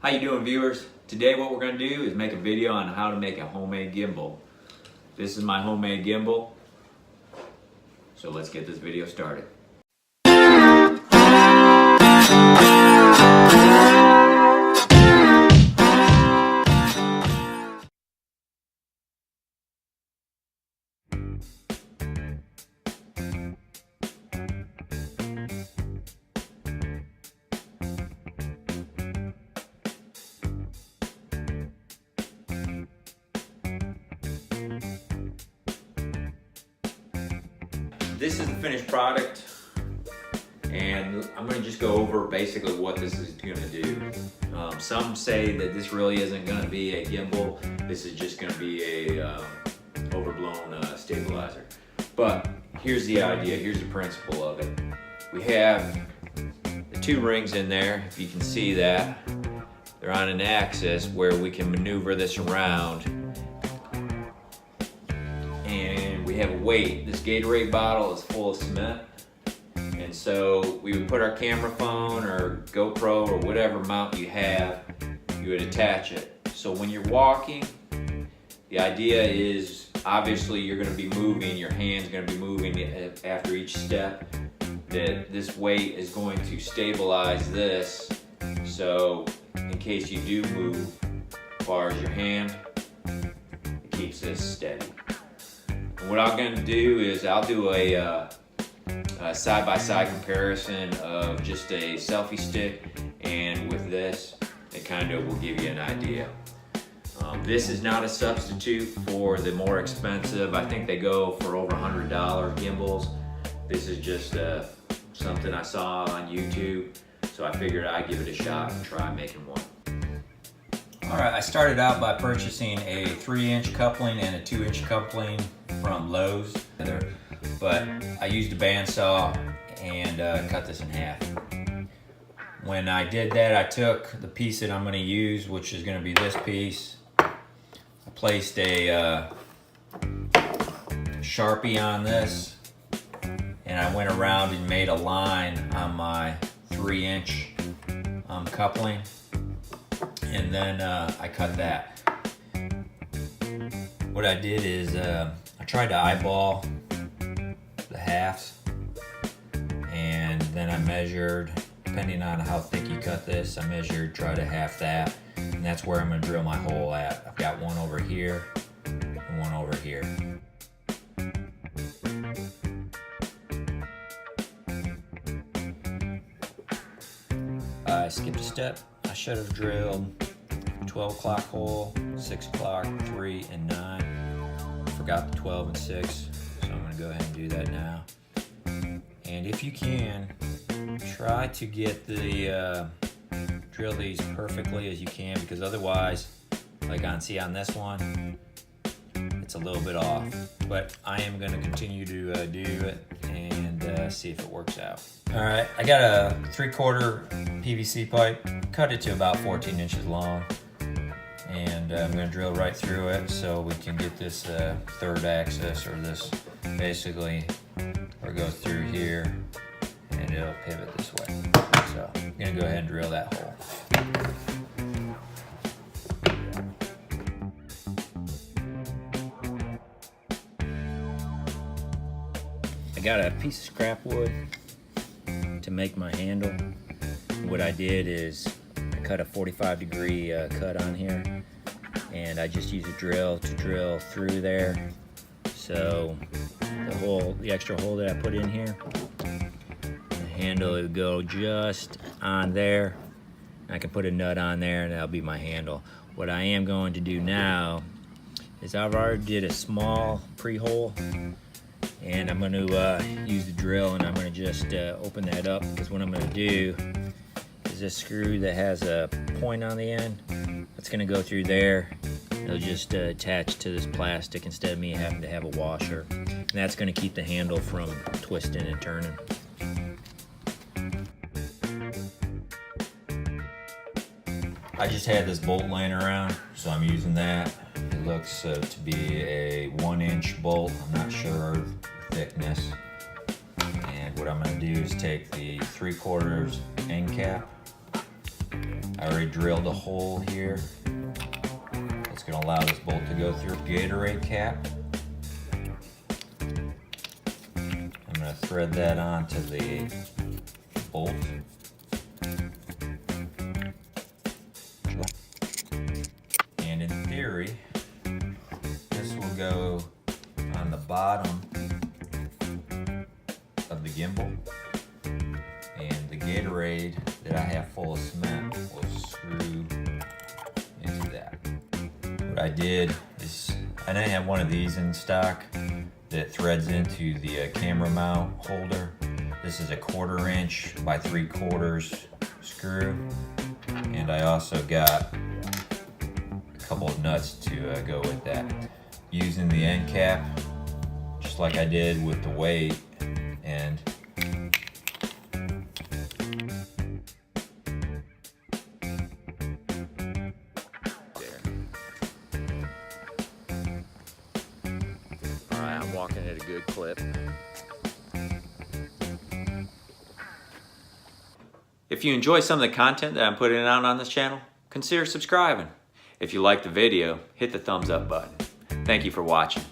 How you doing, viewers? Today what we're going to do is make a video on how to make a homemade gimbal. This is my homemade gimbal, so let's get this video started. This is the finished product, and I'm going to just go over basically what this is going to do. Some say that this really isn't going to be a gimbal. This is just going to be a overblown stabilizer. But here's the idea, here's the principle of it. We have the two rings in there, if you can see that. They're on an axis where we can maneuver this around. And we have a weight. This Gatorade bottle is full of cement. And so we would put our camera phone or GoPro or whatever mount you have, you would attach it. So when you're walking, the idea is obviously you're going to be moving, your hand's going to be moving after each step. That this weight is going to stabilize this, so in case you do move as far as your hand, it keeps this steady. And what I'm going to do is I'll do a side-by-side comparison of just a selfie stick and with this. It kind of will give you an idea. This is not a substitute for the more expensive, I think they go for over $100 gimbals. This is just something I saw on YouTube, so I figured I'd give it a shot and try making one. Alright, I started out by purchasing a 3-inch coupling and a 2-inch coupling from Lowe's. But I used a bandsaw and cut this in half. When I did that, I took the piece that I'm going to use, which is going to be this piece. I placed a Sharpie on this, and I went around and made a line on my 3-inch coupling, and then I cut that. What I did is I tried to eyeball the halves, and then I measured, depending on how thick you cut this, I measured, try to half that, and that's where I'm going to drill my hole at. I've got one over here and one over here. I skipped a step. I should have drilled 12 o'clock hole, 6 o'clock, 3, and 9. Forgot the 12 and 6, so I'm going to go ahead and do that now. And if you can, try to get the drill these perfectly as you can, because otherwise, like on this one, it's a little bit off. But I am going to continue to do it and see if it works out. All right, I got a 3/4 PVC pipe, cut it to about 14 inches long, and I'm going to drill right through it so we can get this third axis, or this basically, or go through here, and it'll pivot this way. So I'm going to go ahead and drill that hole. I got a piece of scrap wood to make my handle. What I did is I cut a 45-degree cut on here, and I just used a drill to drill through there. So the extra hole that I put in here, the handle will go just on there. I can put a nut on there, and that'll be my handle. What I am going to do now is I've already did a small pre-hole, and I'm going to use the drill, and I'm going to just open that up, because what I'm going to do is this screw that has a point on the end, that's going to go through there. It'll just attach to this plastic instead of me having to have a washer, and that's going to keep the handle from twisting and turning. I just had this bolt laying around, so I'm using that. It looks to be a 1-inch bolt. I'm not sure of the thickness. And what I'm going to do is take the 3/4 end cap I already drilled a hole here. It's going to allow this bolt to go through. Gatorade cap. I'm going to thread that onto the bolt. And in theory, this will go on the bottom of the gimbal, and the Gatorade that I have full of cement will screw into that. What I did is, I didn't have one of these in stock that threads into the camera mount holder. This is a 1/4 inch by 3/4 screw, and I also got a couple of nuts to go with that. Using the end cap, just like I did with the weight, and there. Alright, I'm walking at a good clip. If you enjoy some of the content that I'm putting out on this channel, consider subscribing. If you like the video, hit the thumbs up button. Thank you for watching.